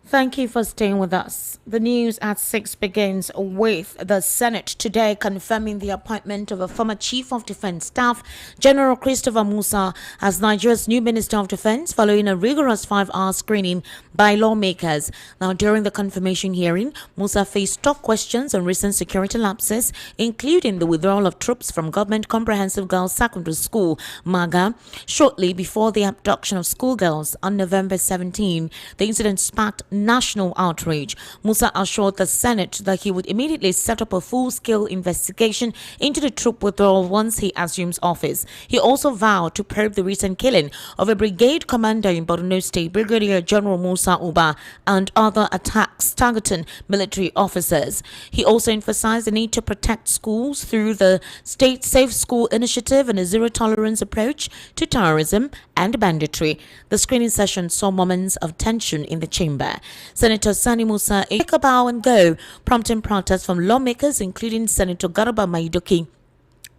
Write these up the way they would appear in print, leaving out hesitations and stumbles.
Thank you for staying with us. The news at 6 begins with the Senate today confirming the appointment of a former Chief of Defense Staff, General Christopher Musa, as Nigeria's new Minister of Defense following a rigorous 5-hour screening by lawmakers. Now, during the confirmation hearing, Musa faced tough questions on recent security lapses, including the withdrawal of troops from Government Comprehensive Girls Secondary School, MAGA, shortly before the abduction of schoolgirls on November 17. The incident sparked national outrage. Musa assured the Senate that he would immediately set up a full-scale investigation into the troop withdrawal once he assumes office. He also vowed to probe the recent killing of a brigade commander in Borno State, Brigadier General Musa Uba, and other attacks targeting military officers. He also emphasized the need to protect schools through the State Safe School Initiative and a zero-tolerance approach to terrorism and banditry. The screening session saw moments of tension in the chamber. Senator Sani Musa took a bow and go, prompting protests from lawmakers, including Senator Garba Maidoki.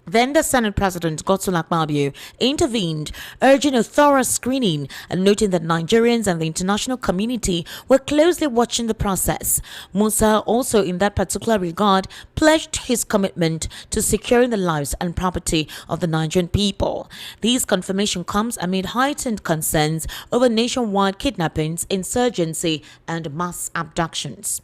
Then the Senate President Godswill Akpabio intervened, urging a thorough screening and noting that Nigerians and the international community were closely watching the process. Musa also, in that particular regard, pledged his commitment to securing the lives and property of the Nigerian people. This confirmation comes amid heightened concerns over nationwide kidnappings, insurgency, and mass abductions.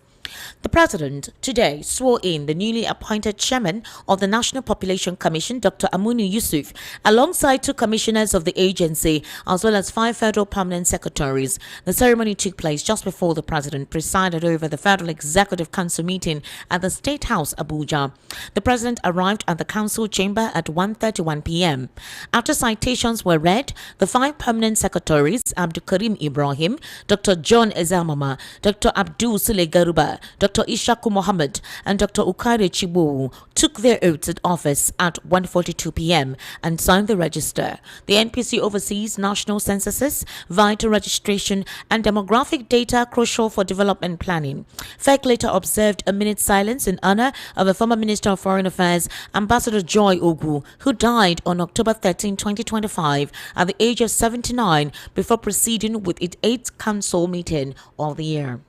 The president today swore in the newly appointed chairman of the National Population Commission, Dr. Aminu Yusuf, alongside 2 commissioners of the agency, as well as 5 federal permanent secretaries. The ceremony took place just before the president presided over the Federal Executive Council meeting at the State House, Abuja. The president arrived at the council chamber at 1:31 p.m. After citations were read, the 5 permanent secretaries, Abdul Karim Ibrahim, Dr. John Ezamama, Dr. Abdul Sule Garuba, Dr. Ishaku Mohammed, and Dr. Ukare Chibu took their oaths at office at 1:42 p.m. and signed the register. The NPC oversees national censuses, vital registration, and demographic data crucial for development planning. FEC later observed a minute's silence in honor of a former Minister of Foreign Affairs, Ambassador Joy Ogu, who died on October 13, 2025, at the age of 79, before proceeding with its 8th council meeting of the year.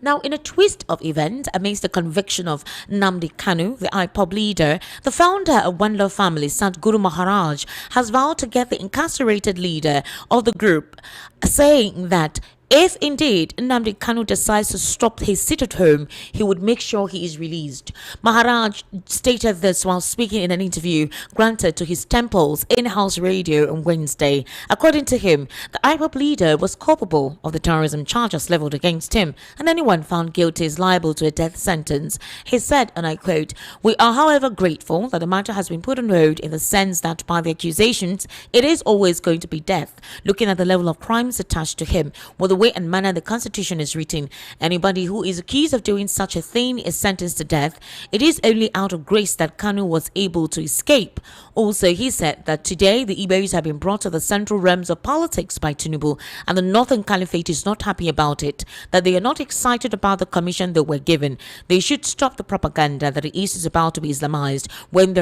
Now, in a twist of events, amidst the conviction of Nnamdi Kanu, the IPOB leader, the founder of One Love Family, Sant Guru Maharaj, has vowed to get the incarcerated leader of the group, saying that if indeed Nnamdi Kanu decides to stop his sit at home, he would make sure he is released. Maharaj stated this while speaking in an interview granted to his Temple's in-house radio on Wednesday. According to him, the IPOB leader was culpable of the terrorism charges leveled against him, and anyone found guilty is liable to a death sentence. He said, and I quote, "We are, however, grateful that the matter has been put on hold in the sense that by the accusations, it is always going to be death. Looking at the level of crimes attached to him, with the way and manner the Constitution is written, anybody who is accused of doing such a thing is sentenced to death. It is only out of grace that Kanu was able to escape." Also, he said that today the Igbos have been brought to the central realms of politics by Tinubu, and the Northern Caliphate is not happy about it, that they are not excited about the commission they were given. They should stop the propaganda that the East is about to be Islamized. When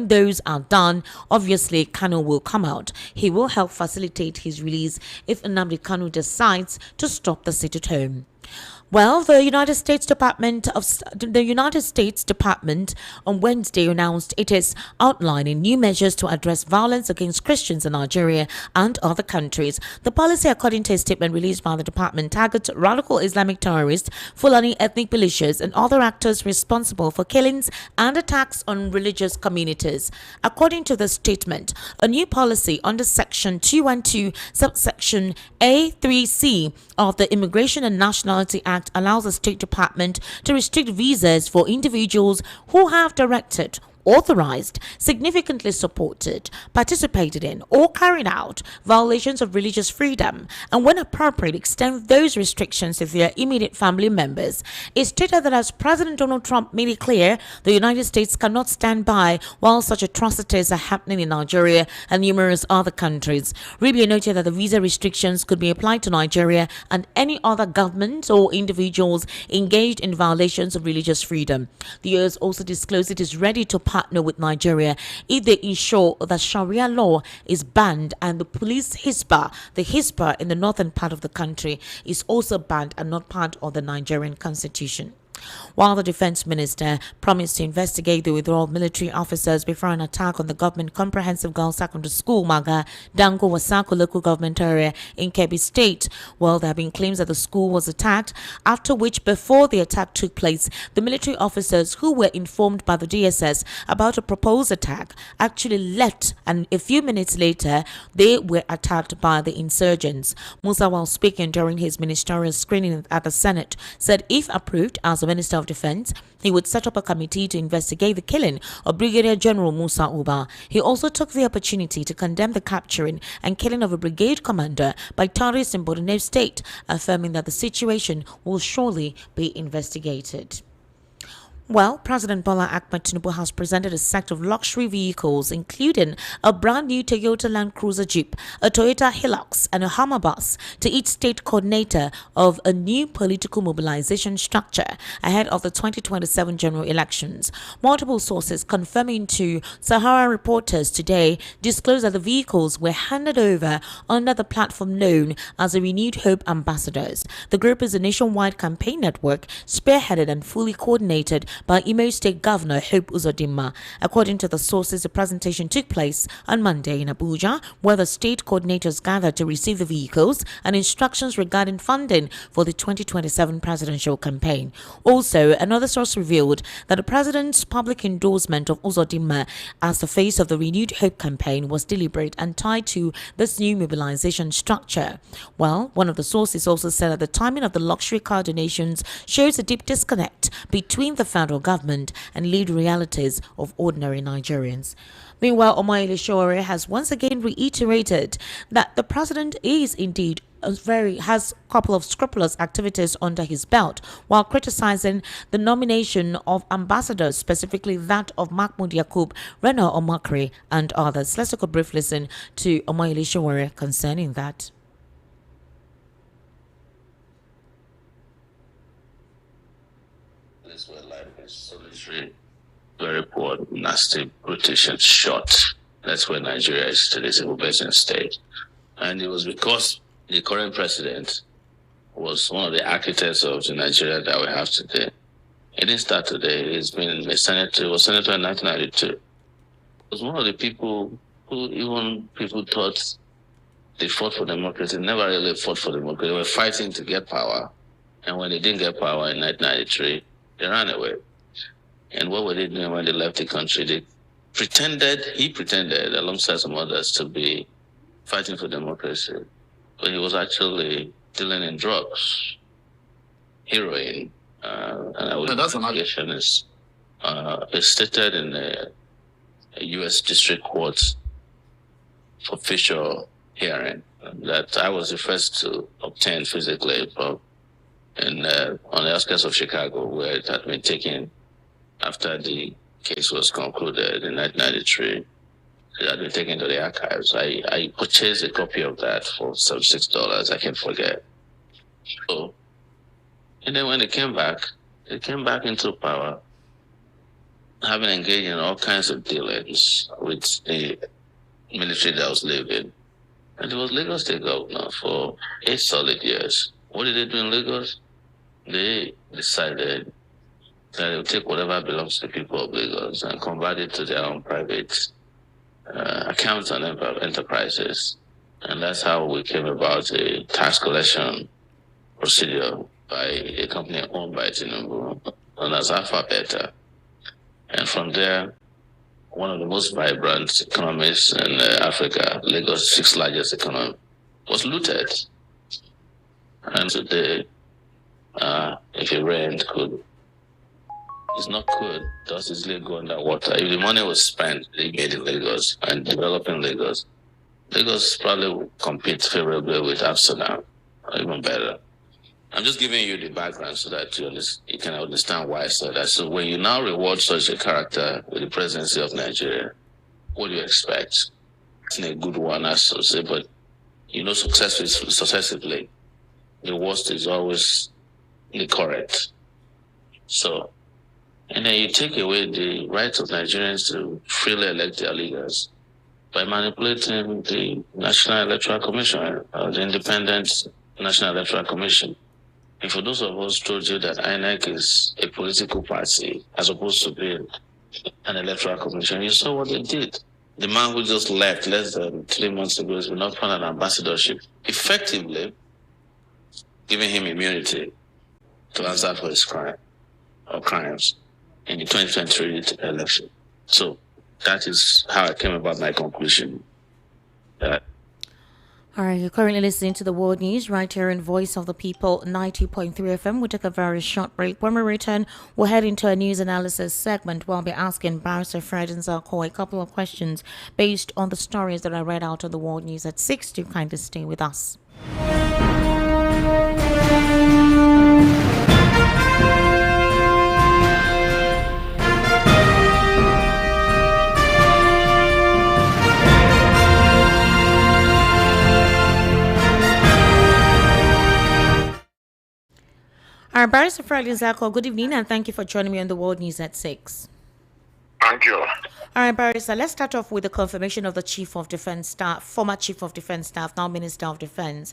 those are done, obviously Kanu will come out. He will help facilitate his release if Nnamdi Kanu decides to stop the sit at home. Well, the United States Department on Wednesday announced it is outlining new measures to address violence against Christians in Nigeria and other countries. The policy, according to a statement released by the department, targets radical Islamic terrorists, Fulani ethnic militias, and other actors responsible for killings and attacks on religious communities. According to the statement, a new policy under Section 212, subsection A3C of the Immigration and Nationality Act allows the State Department to restrict visas for individuals who have directed, authorized, significantly supported, participated in, or carried out violations of religious freedom, and when appropriate, extend those restrictions to their immediate family members. It stated that as President Donald Trump made it clear, the United States cannot stand by while such atrocities are happening in Nigeria and numerous other countries. Rubio noted that the visa restrictions could be applied to Nigeria and any other government or individuals engaged in violations of religious freedom. The U.S. also disclosed it is ready to partner with Nigeria if they ensure that Sharia law is banned and the police Hisbah, the Hisbah in the northern part of the country, is also banned and not part of the Nigerian constitution. While the defense minister promised to investigate the withdrawal of military officers before an attack on the government comprehensive girls secondary school Maga Dango Wasako local government area in Kebbi State, well, there have been claims that the school was attacked, after which, before the attack took place, the military officers who were informed by the DSS about a proposed attack actually left, and a few minutes later they were attacked by the insurgents. Musa, while speaking during his ministerial screening at the Senate, said if approved as the Minister of Defense, he would set up a committee to investigate the killing of Brigadier General Musa Uba. He also took the opportunity to condemn the capturing and killing of a brigade commander by terrorists in Borno State, affirming that the situation will surely be investigated. Well, President Bola Ahmed Tinubu has presented a set of luxury vehicles, including a brand new Toyota Land Cruiser Jeep, a Toyota Hilux, and a Hummer bus, to each state coordinator of a new political mobilization structure ahead of the 2027 general elections. Multiple sources confirming to Sahara reporters today disclosed that the vehicles were handed over under the platform known as the Renewed Hope Ambassadors. The group is a nationwide campaign network spearheaded and fully coordinated by Imo State Governor Hope Uzodinma. According to the sources, the presentation took place on Monday in Abuja, where the state coordinators gathered to receive the vehicles and instructions regarding funding for the 2027 presidential campaign. Also, another source revealed that the president's public endorsement of Uzodinma as the face of the Renewed Hope campaign was deliberate and tied to this new mobilization structure. Well, one of the sources also said that the timing of the luxury car donations shows a deep disconnect between the federal government and lived realities of ordinary Nigerians. Meanwhile, Omoyele Sowore has once again reiterated that the president is indeed has a couple of scrupulous activities under his belt, while criticizing the nomination of ambassadors, specifically that of Mahmoud Yakubu, Rena Omakri, and others. Let's take a brief listen to Omoyele Sowore concerning that. This where life is solitary, very poor, nasty, brutish, and short. That's where Nigeria is today, civil based state. And it was because the current president was one of the architects of the Nigeria that we have today. It didn't start today. He's been a senator. He was senator in 1992. He was one of the people who even people thought they fought for democracy. Never really fought for democracy. They were fighting to get power. And when they didn't get power in 1993, they ran away. And what were they doing when they left the country? He pretended, alongside some others, to be fighting for democracy. But he was actually dealing in drugs, heroin, and I would that's allegation is stated in a U.S. District Court official hearing that I was the first to obtain physically from on the outskirts of Chicago, where it had been taken after the case was concluded in 1993. It had been taken to the archives. I purchased a copy of that for some $6. I can't forget. So, and then when they came back into power, having engaged in all kinds of dealings with the military that was living. And it was Lagos State Governor for 8 solid years. What did they do in Lagos? They decided that they would take whatever belongs to the people of Lagos and convert it to their own private accounts and enterprises. And that's how we came about a tax collection procedure by a company owned by Tinubu, known as Alpha Beta. And from there, one of the most vibrant economies in Africa, Lagos' 6th largest economy, was looted. And today, if it rained, it's not good, does easily go underwater. If the money was spent, they made in Lagos and developing Lagos probably will compete favorably with Amsterdam, or even better. I'm just giving you the background so that you can understand why I said that. So when you now reward such a character with the presidency of Nigeria, what do you expect? It's a good one, as to say, but successively, the worst is always the correct. So And then you take away the right of Nigerians to freely elect their leaders by manipulating the National Electoral Commission, the Independent National Electoral Commission. And for those of us who told you that INEC is a political party as opposed to being an electoral commission, you saw what they did. The man who just left less than 3 months ago has been offered an ambassadorship, effectively giving him immunity to answer for his crime or crimes in the 2023 election. So that is how I came about my conclusion. All right, you're currently listening to the World News right here in Voice of the People 90.3 FM. We'll take a very short break. When we return, we'll head into a news analysis segment where I'll be asking Barrister Fred Nzako a couple of questions based on the stories that I read out of the World News at 6. Do kindly stay with us. All right, Barrister Fred Nzako, good evening and thank you for joining me on the World News at 6. Thank you. All right, Barrister, let's start off with the confirmation of the Chief of Defense Staff, former Chief of Defense Staff, now Minister of Defense.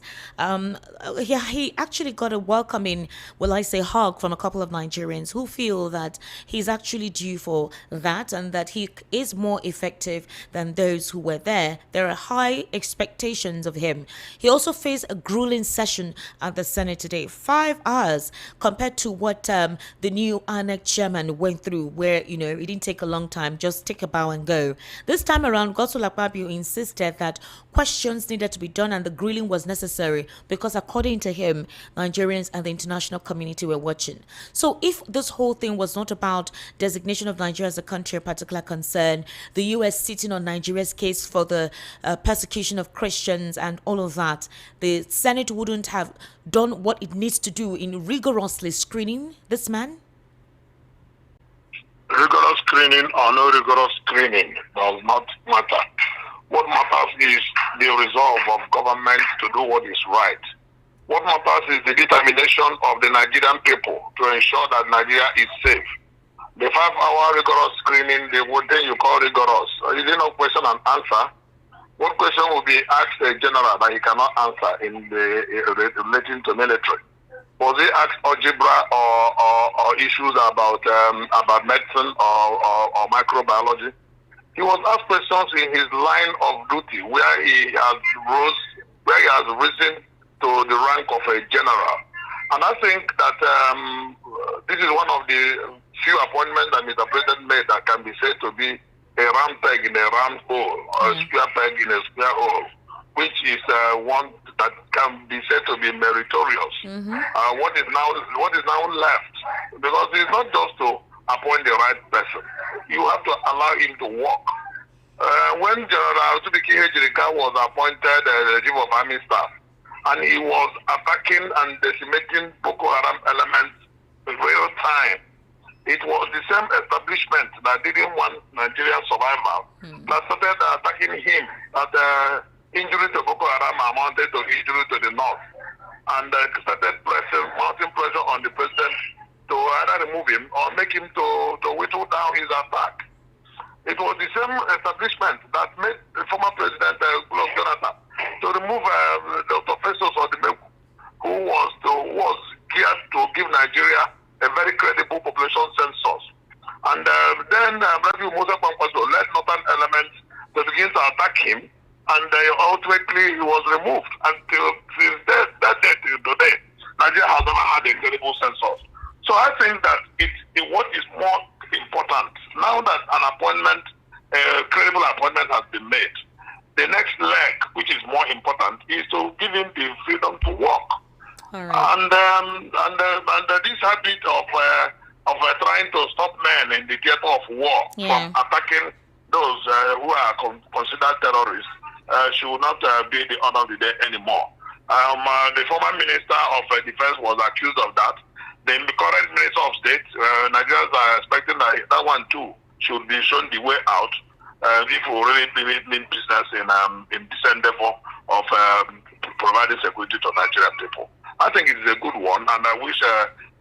He actually got a welcoming, hug from a couple of Nigerians who feel that he's actually due for that and that he is more effective than those who were there. There are high expectations of him. He also faced a grueling session at the Senate today, 5 hours, compared to what the new INEC chairman went through, where, it didn't take a long time, just take a bow and go. This time around, Godswill Akpabio insisted that questions needed to be done and the grilling was necessary because, according to him, Nigerians and the international community were watching. So if this whole thing was not about designation of Nigeria as a country of particular concern, the US sitting on Nigeria's case for the persecution of Christians and all of that, the Senate wouldn't have done what it needs to do in rigorously screening this man? Rigorous screening or no rigorous screening does not matter. What matters is the resolve of government to do what is right. What matters is the determination of the Nigerian people to ensure that Nigeria is safe. The 5-hour rigorous screening, the thing you call rigorous, is it not question and answer? What question will be asked a general that he cannot answer in the relating to military? Was he asked algebra or issues about medicine or microbiology? He was asked questions in his line of duty where he has risen to the rank of a general. And I think that this is one of the few appointments that Mr. President made that can be said to be a round peg in a round hole, or a square peg in a square hole, which is one that can be said to be meritorious. What is now left, because it's not just to appoint the right person, you have to allow him to work. When General Tubiki Hejirika was appointed the Chief of Army Staff, and he was attacking and decimating Boko Haram elements in real time, it was the same establishment that didn't want Nigerian survival that started attacking him. That injury to Boko Haram amounted to injury to the north, and started mounting pressure on the president to either remove him or make him to whittle down his attack. It was the same establishment that made the former president Goodluck Jonathan to remove Dr. Festus Odimeku, who was geared to give Nigeria a very credible population census. And then Rabiu Musa Kwankwaso led northern elements to begin to attack him, and ultimately he was removed. Until that day till today, Nigeria has never had a credible census. So I think that what is more important, now that an appointment, a credible appointment has been made, the next leg, which is more important, is to give him the freedom to work. All right. And this habit of trying to stop men in the theater of war from attacking those who are considered terrorists should not be the order of the day anymore. The former Minister of Defense was accused of that. The current Minister of State, Nigerians are expecting that one too should be shown the way out if we really mean business in this endeavor of providing security to Nigerian people. I think it is a good one, and I wish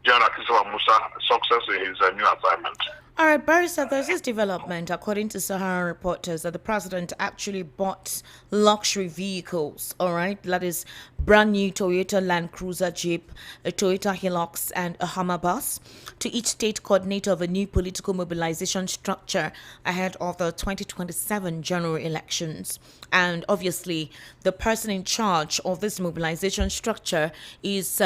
General Christopher Musa success in his new assignment. All right, Barrister, there's this development, according to Sahara reporters, that the president actually bought luxury vehicles, all right? That is brand new Toyota Land Cruiser Jeep, a Toyota Hilux, and a Hummer bus to each state coordinator of a new political mobilization structure ahead of the 2027 general elections. And obviously, the person in charge of this mobilization structure is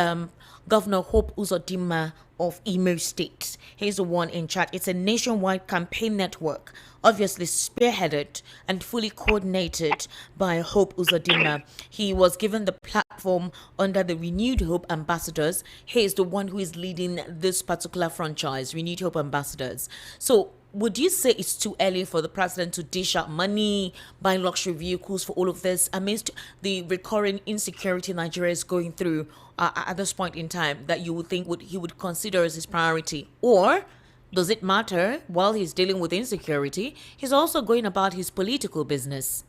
Governor Hope Uzodinma of Imo State. He's the one in charge. It's a nationwide campaign network, obviously spearheaded and fully coordinated by Hope Uzodinma. He was given the platform under the Renewed Hope Ambassadors. He is the one who is leading this particular franchise, Renewed Hope Ambassadors. So would you say it's too early for the president to dish out money, buy luxury vehicles for all of this amidst the recurring insecurity Nigeria is going through at this point in time, that you would think he would consider as his priority? Or does it matter, while he's dealing with insecurity, he's also going about his political business?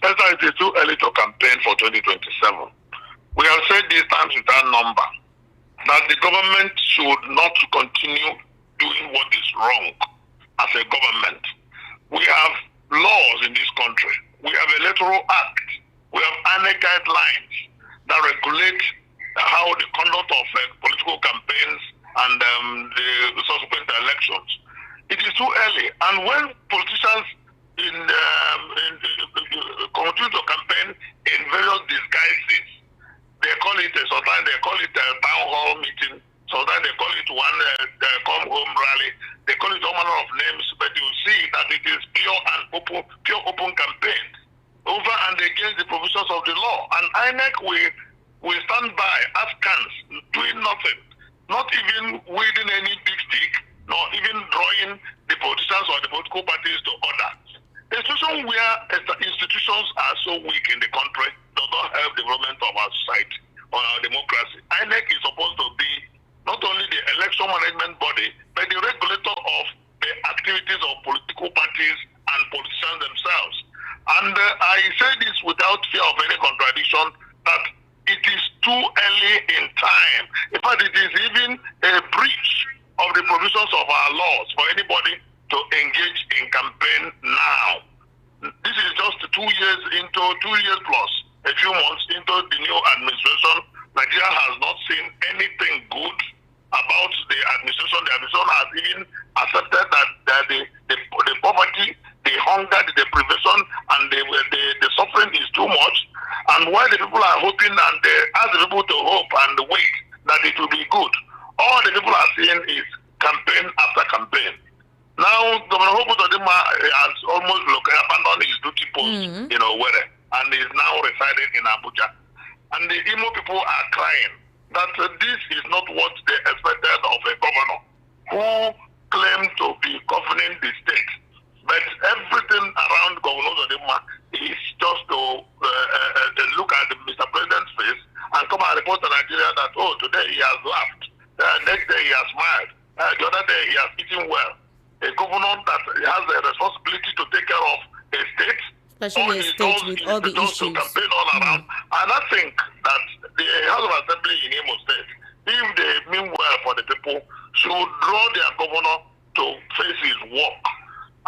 It is too early to campaign for 2027. We have said these times without number that the government should not continue doing what is wrong as a government. We have laws in this country. We have electoral act. We have INEC guidelines that regulate how the conduct of political campaigns and the subsequent elections. It is too early. And when politicians continue to campaign in various disguises, they call it sometimes they call it a town hall meeting, sometimes they call it one come home rally, they call it all manner of names, but you see that it is pure open campaign over and against the provisions of the law. And INEC will stand by as cans, doing nothing, not even wielding any big stick, not even drawing the politicians or the political parties to order. A situation where institutions are so weak in the country does not help development of our society or our democracy. INEC is supposed to be not only the election management body, but the regulator of the activities of political parties and politicians themselves. And I say this without fear of any contradiction, that it is too early in time. In fact, it is even a breach of the provisions of our laws for anybody to engage in campaign now. This is just 2 years plus, a few months into the new administration. Nigeria has not seen anything good about the administration. The administration has even accepted that the poverty, the hunger, the deprivation, and the suffering is too much. And while the people are hoping and they ask the people to hope and wait that it will be good, all the people are seeing is campaign after campaign. Now, Governor Hope Uzodinma has almost abandoned his duty post, where, and is now residing in Abuja. And the Imo people are crying that this is not what they expected of a governor who claimed to be governing the state. But everything around Governor Uzodinma is just to look at Mr. President's face and come and report to Nigeria that, oh, today he has laughed, next day he has smiled, the other day he has eaten well. A governor that has the responsibility to take care of a state, especially a state with all the issues. To campaign all around. And I think that the House of Assembly in Imo State, if they mean well for the people, should draw their governor to face his work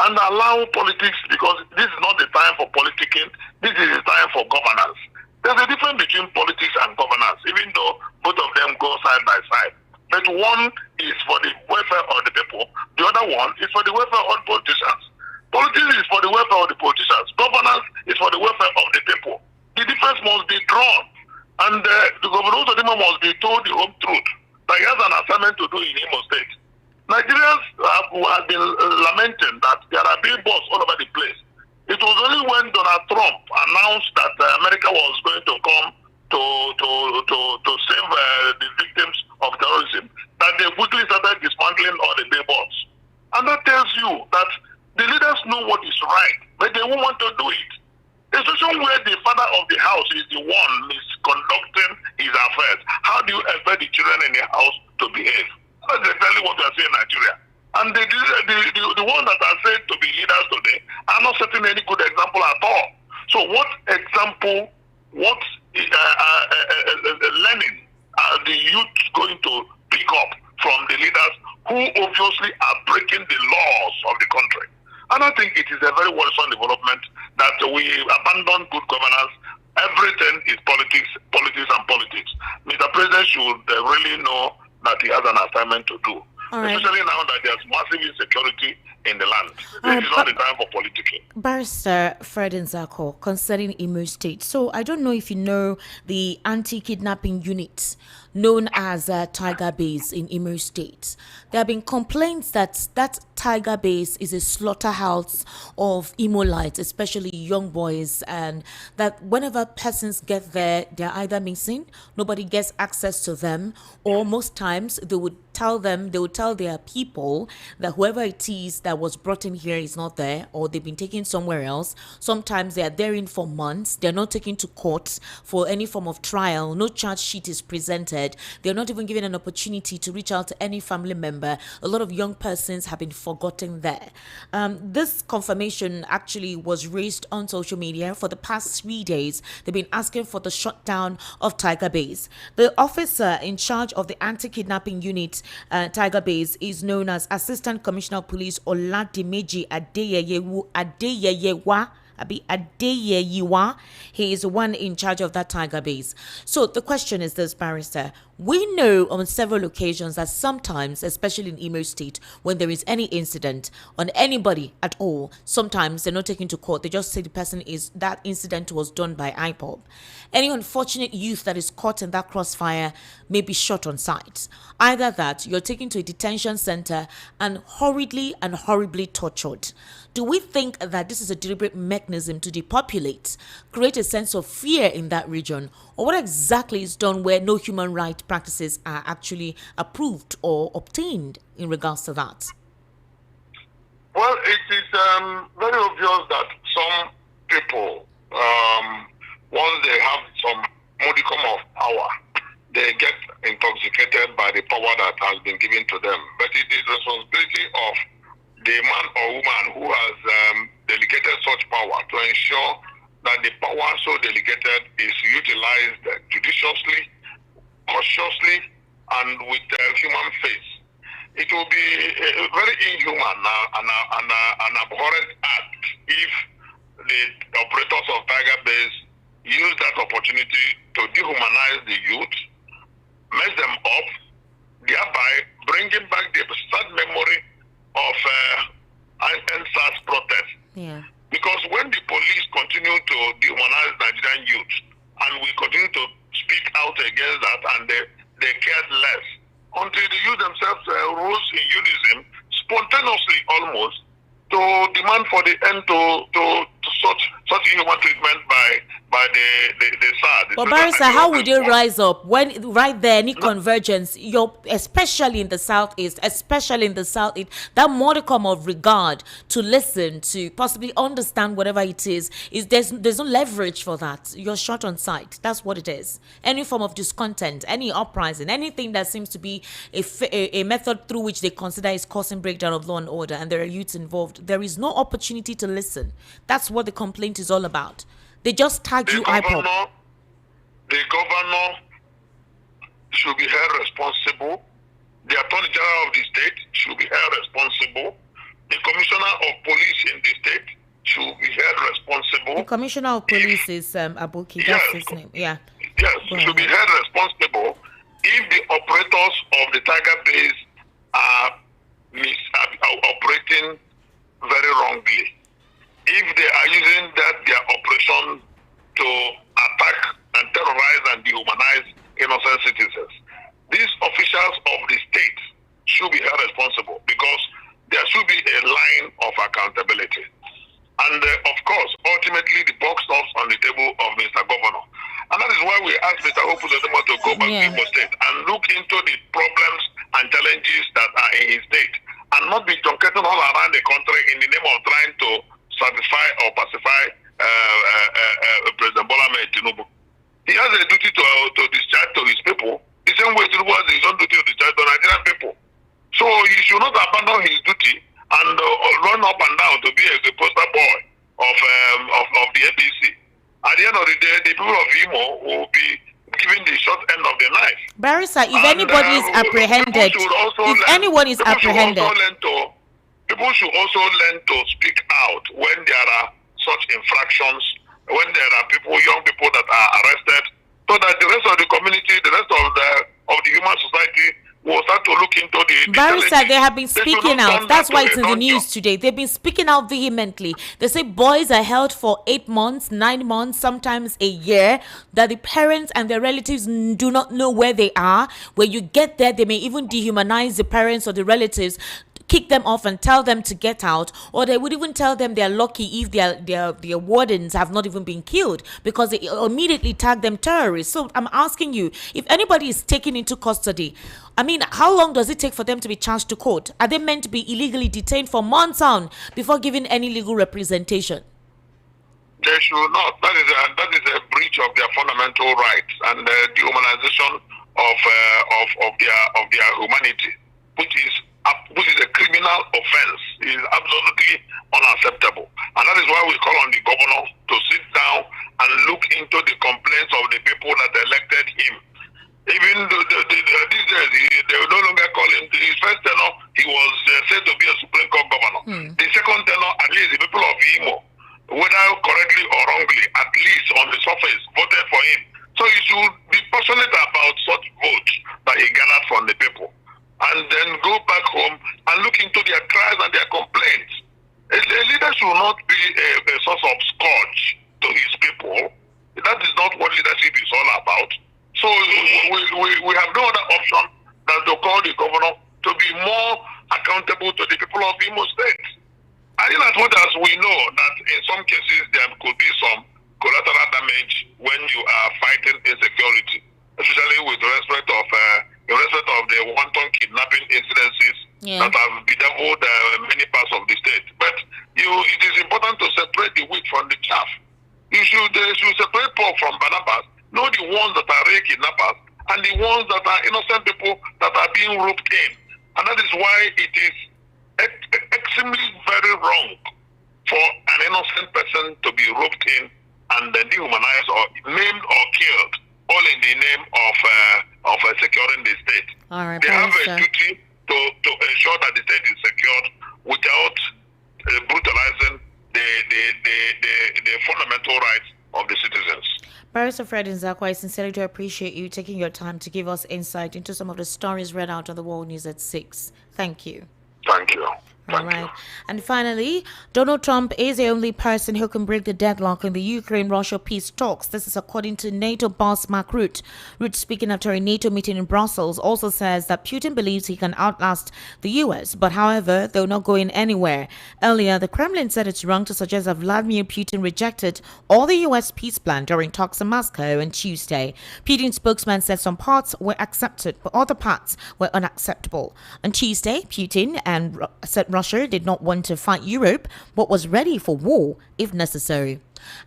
and allow politics, because this is not the time for politicking, this is the time for governance. There's a difference between politics and governance, even though both of them go side by side. But one is for the welfare of the people, the other one is for the welfare of the politicians. Politics is for the welfare of the politicians. Governance is for the welfare of the people. The difference must be drawn. And the Governor Uzodinma must be told the home truth that he has an assignment to do in Imo State. Nigerians have been lamenting that there are billboards all over the place. It was only when Donald Trump announced that America was going to come to save the victims of terrorism that they quickly started dismantling all the billboards. And that tells you that the leaders know what is right, but they won't want to do it. A situation where the father of the house is the one misconducting his affairs. How do you expect the children in the house to behave? That's exactly what we are saying in Nigeria. And the ones that are said to be leaders today are not setting any good example at all. So what example, what learning are the youth going to who obviously are breaking the laws of the country. And I think it is a very worrisome development that we abandon good governance. Everything is politics, politics, and politics. Mr. President should really know that he has an assignment to do. Right. Especially now that there's massive insecurity in the land. This is not the time for politicking. Barrister Fred Nzako, concerning Imo State. So I don't know if you know the anti-kidnapping unit known as Tiger Base in Imo State. There have been complaints that that Tiger Base is a slaughterhouse of Imolites, especially young boys, and that whenever persons get there, they're either missing, nobody gets access to them, or most times they would tell their people that whoever it is that was brought in here is not there, or they've been taken somewhere else. Sometimes they are therein for months. They're not taken to court for any form of trial. No charge sheet is presented. They're not even given an opportunity to reach out to any family member. A lot of young persons have been forgotten there. This confirmation actually was raised on social media for the past 3 days. They've been asking for the shutdown of Tiger Base. The officer in charge of the anti-kidnapping unit, Tiger Base, is known as Assistant Commissioner of Police Oladimeji Adeyeyewa. He is the one in charge of that Tiger Base. So the question is this, Barrister. We know on several occasions that sometimes, especially in Imo State, when there is any incident on anybody at all, sometimes they're not taken to court. They just say that incident was done by IPOB. Any unfortunate youth that is caught in that crossfire may be shot on sight. Either that, you're taken to a detention center and hurriedly and horribly tortured. Do we think that this is a deliberate mechanism to depopulate, create a sense of fear in that region? Or what exactly is done where no human rights practices are actually approved or obtained in regards to that? Well, it is very obvious that some people, once they have some modicum of power, they get intoxicated by the power that has been given to them. But it is the responsibility of the man or woman who has delegated such power to ensure that the power so delegated is utilized judiciously, cautiously, and with human faith. It will be very inhuman and abhorrent act if the operators of Tiger Base use that opportunity to dehumanize the youth, mess them up, thereby bringing back the sad memory of NSAS protest. Yeah. Because when the police continue to dehumanize Nigerian youth, and we continue to speak out against that, and they cared less, until the youth themselves rose in unison, spontaneously almost, to demand for the end to such inhuman treatment by the SAD. But Barrister, how would you rise up when right there any convergence? Especially in the southeast, that modicum of regard to listen, to possibly understand whatever it is there's no leverage for that. You're shot on sight. That's what it is. Any form of discontent, any uprising, anything that seems to be a method through which they consider is causing breakdown of law and order, and there are youths involved, there is no opportunity to listen. That's what the complaint is all about. They just tag you IPOB. The governor should be held responsible. The Attorney General of the state should be held responsible. The Commissioner of Police in the state should be held responsible. The Commissioner of Police is Abuki. That's his name. Yeah. Yes, should be held responsible if the operators of the Tiger Base are operating very wrongly. If they are using their operation to attack and terrorize and dehumanize innocent citizens, these officials of the state should be held responsible, because there should be a line of accountability. And of course, ultimately, the buck stops on the table of Mr. Governor. And that is why we asked Mr. Yakubu to go back to Imo State and look into the problems and challenges that are in his state, and not be truncating all around the country in the name of trying to satisfy or pacify President Bola Tinubu. He has a duty to discharge to his people, the same way Tinubu has his own duty to discharge to Nigerian people. So he should not abandon his duty and run up and down to be a poster boy of the APC. At the end of the day, the people of Imo will be given the short end of the knife. Barrister, if anybody is apprehended, if anyone is apprehended, people should also learn to speak out when there are such infractions, when there are young people that are arrested, so that the rest of the community, the rest of the human society will start to look into the Barrister, they have been speaking out. That's why it's in the news today. They've been speaking out vehemently. They say boys are held for 8 months, 9 months, sometimes a year, that the parents and their relatives do not know where they are. When you get there, they may even dehumanize the parents or the relatives, kick them off and tell them to get out, or they would even tell them they're lucky if their wardens have not even been killed, because they immediately tag them terrorists. So I'm asking you, if anybody is taken into custody, I mean, how long does it take for them to be charged to court? Are they meant to be illegally detained for months on before giving any legal representation? They should not. That is a breach of their fundamental rights and the dehumanization of their humanity, which is a criminal offense. It is absolutely unacceptable. And that is why we call on the governor to sit down and look into the complaints of the people that elected him. Even these days, they will no longer call him. His first tenure, he was said to be a Supreme Court governor. The second tenure, at least the people of Imo, whether correctly or wrongly, at least on the surface, voted for him. So he should be passionate about such votes that he gathered from the people, and then go back home and look into their cries and their complaints. A leader should not be a source of scourge to his people. That is not what leadership is all about. So we have no other option than to call the governor to be more accountable to the people of Imo State. And in as much as we know that in some cases there could be some collateral damage when you are fighting insecurity, especially with respect of the wanton kidnapping incidences that have bedeviled many parts of the state. But it is important to separate the wheat from the chaff. They should separate pork from Barnabas, know the ones that are real kidnappers and the ones that are innocent people that are being roped in. And that is why it is extremely very wrong for an innocent person to be roped in and then dehumanized or maimed or killed, all in the name of securing the state. All right, they have a duty to ensure that the state is secured without brutalizing the fundamental rights of the citizens. Barrister Fred Nzakwa, I sincerely do appreciate you taking your time to give us insight into some of the stories read out on the World News at 6. Thank you. Thank you. All right. And finally, Donald Trump is the only person who can break the deadlock in the Ukraine-Russia peace talks. This is according to NATO boss Mark Rutte. Rutte, speaking after a NATO meeting in Brussels, also says that Putin believes he can outlast the U.S., but however, they're not going anywhere. Earlier, the Kremlin said it's wrong to suggest that Vladimir Putin rejected all the U.S. peace plan during talks in Moscow on Tuesday. Putin's spokesman said some parts were accepted, but other parts were unacceptable. On Tuesday, Putin said Russia did not want to fight Europe, but was ready for war if necessary.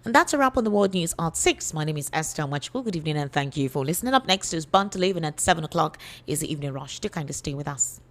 And that's a wrap on the World News at 6. My name is Esther Machko. Good evening and thank you for listening. Up next is Bound to Live, and at 7 o'clock is the Evening Rush. Do kind of stay with us.